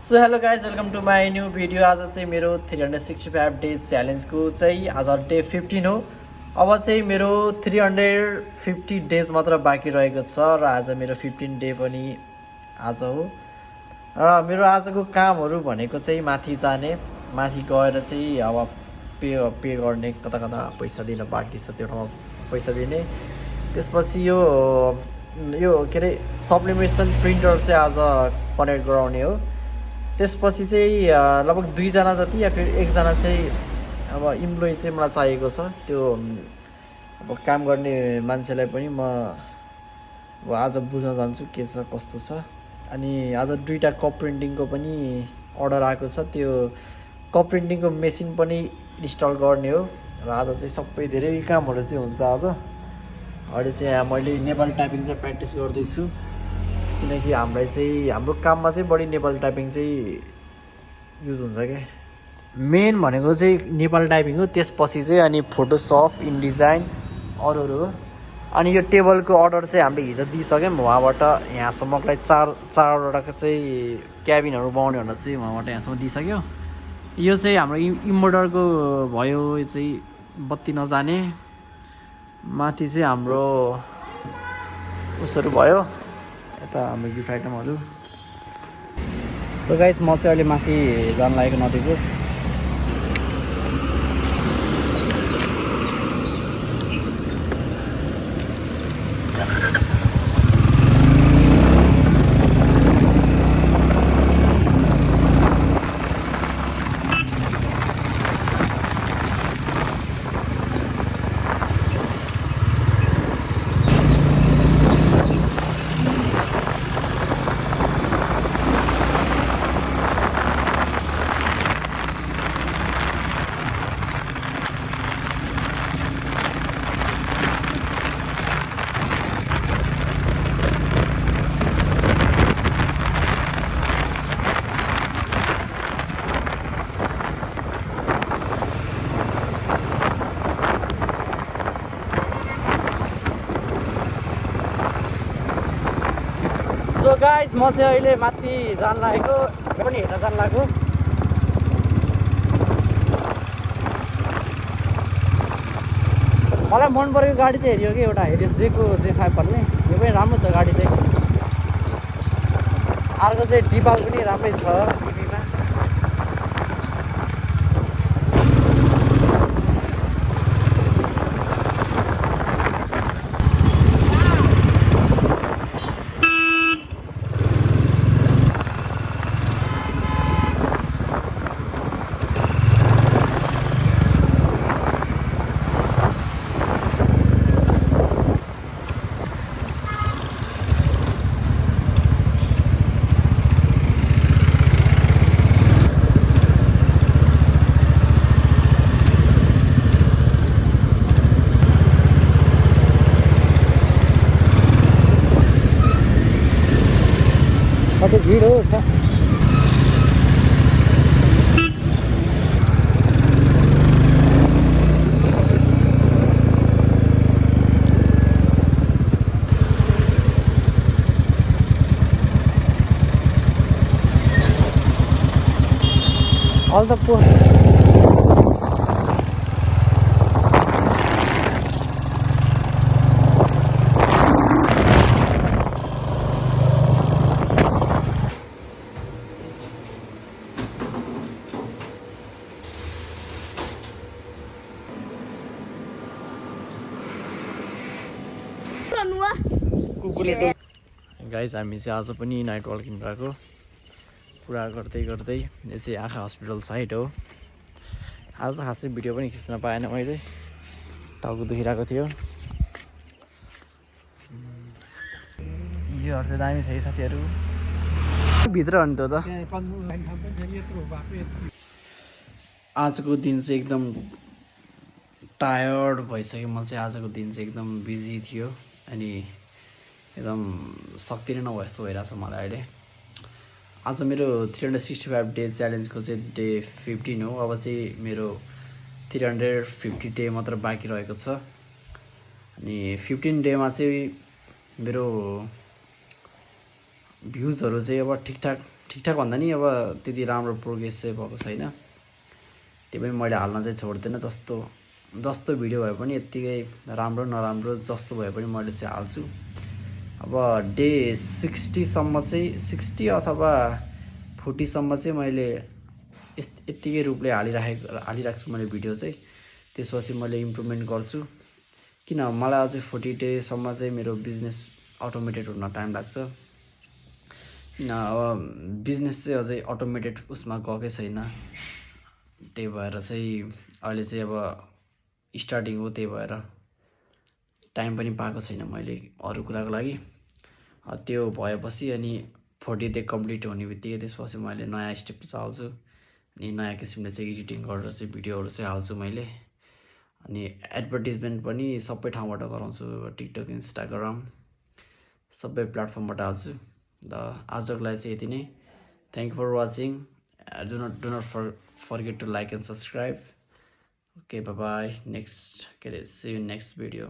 So hello guys welcome to my new video. आज चाहिँ मेरो 365 डेज च्यालेन्जको चाहिँ आज डे 15 हो। अब चाहिँ मेरो 350 डेज मात्र बाँकी रहेको छ र आज मेरो 15 डे पनि आज हो। र मेरो आजको कामहरू भनेको चाहिँ माथि जाने, माथि गएर चाहिँ अब पे गर्ने, कता कता पैसा दिन बाँकी छ त्यो ठाउँमा पैसा दिने। त्यसपछि यो के अरे सप्लिमेसन प्रिन्टर चाहिँ आज कनेक्ट गराउने हो। त्यसपछि चाहिँ लगभग 2 जना जति या फिर 1 जना चाहिँ अब इम्प्लोइ चाहिँ मलाई चाहिएको छ। त्यो अब काम गर्ने मान्छेलाई पनि म अब आज बुझ्न जान्छु के छ कस्तो छ। अनि आज 2टा कप प्रिन्टिङको पनि अर्डर आएको छ। त्यो कप प्रिन्टिङको मेसिन पनि इन्स्टल गर्ने हो र आज चाहिँ सबै धेरै कामहरू चाहिँ हुन्छ। आज अहिले चाहिँ मैले नेपाली टाइपिङ चाहिँ प्र्याक्टिस गर्दैछु, किनकि हाम्रो काममा चाहिँ बढी नेपाली टाइपिङ चाहिँ युज हुन्छ क्या। मेन भनेको चाहिँ नेपाली टाइपिङ हो, त्यसपछि चाहिँ अनि फोटोसप, इनडिजाइन अरू हो। अनि यो टेबलको अर्डर चाहिँ हामीले हिजो दिइसक्यौँ। वहाँबाट यहाँसम्मलाई चारवटाको चाहिँ क्याबिनहरू बनाउने भनेर चाहिँ वहाँबाट यहाँसम्म दिइसक्यो। यो चाहिँ हाम्रो इन्भर्टरको भयो, यो चाहिँ बत्ती नजाने। माथि चाहिँ हाम्रो उसहरू भयो, यता हाम्रो गिफ्ट आइटमहरू। सो गाइस म चाहिँ अहिले माथि जान लागेको नदीको। सो गाइज म चाहिँ अहिले माथि जान लागेको, पनि हेर्न जान लागेको। मलाई मन परेको गाडी चाहिँ हेऱ्यो कि एउटा हेऱ्यो J5 भन्ने, यो पनि राम्रो छ गाडी चाहिँ। अर्को चाहिँ डिपाल पनि राम्रै छ टिभीमा। कति भिड हो छ। अल त गाइज हामी चाहिँ आज पनि नाइट वाकिङ गएको पुरा गर्दै गर्दै। यो चाहिँ आँखा हस्पिटल साइड हो। आज त खासै भिडियो पनि खिच्न पाएन, मैले टाउको दुखिरहेको थियो। योहरू चाहिँ दामी छ है साथीहरू, भित्र हो नि त। आजको दिन चाहिँ एकदम टायर्ड भइसक्यो म चाहिँ। आजको दिन चाहिँ एकदम बिजी थियो अनि एकदम शक्ति नै नभए जस्तो भइरहेको छ मलाई अहिले। आज मेरो 365 डेज च्यालेन्जको चाहिँ डे 15 हो। अब चाहिँ मेरो 350 डे मात्र बाँकी रहेको छ। अनि 15 डेमा चाहिँ मेरो भ्युजहरू चाहिँ अब ठिकठाक ठिकठाक भन्दा नि अब त्यति राम्रो प्रोग्रेस चाहिँ भएको छैन, त्यही पनि मैले हाल्न चाहिँ छोड्दिनँ। जस्तो भिडियो भए पनि यत्तिकै राम्रो नराम्रो जस्तो भए पनि मैले चाहिँ हाल्छु। अब डे 60सम्म चाहिँ 60 अथवा 40सम्म चाहिँ मैले यत्तिकै रूपले हालिराख्छु मैले भिडियो चाहिँ। त्यसपछि मैले इम्प्रुभमेन्ट गर्छु, किन मलाई अझै 40 डेसम्म चाहिँ मेरो बिजनेस अटोमेटेड हुन टाइम लाग्छ। किन अब बिजनेस चाहिँ अझै अटोमेटेड उसमा गएकै छैन, त्यही भएर चाहिँ अहिले चाहिँ अब स्टार्टिङ हो, त्यही भएर टाइम पनि पाएको छैन मैले अरू कुराको लागि। त्यो भएपछि अनि 40 डे कम्प्लिट हुने बित्तिकै त्यसपछि मैले नयाँ स्टेप चाल्छु अनि नयाँ किसिमले चाहिँ एडिटिङ गरेर चाहिँ भिडियोहरू चाहिँ हाल्छु मैले। अनि एडभर्टिजमेन्ट पनि सबै ठाउँबाट गराउँछु, टिकटक, इन्स्टाग्राम सबै प्लेटफर्मबाट हाल्छु। र आजको लागि चाहिँ यति नै। Thank you for watching. Do not forget to like and subscribe. Okay, bye bye. Next see you next video.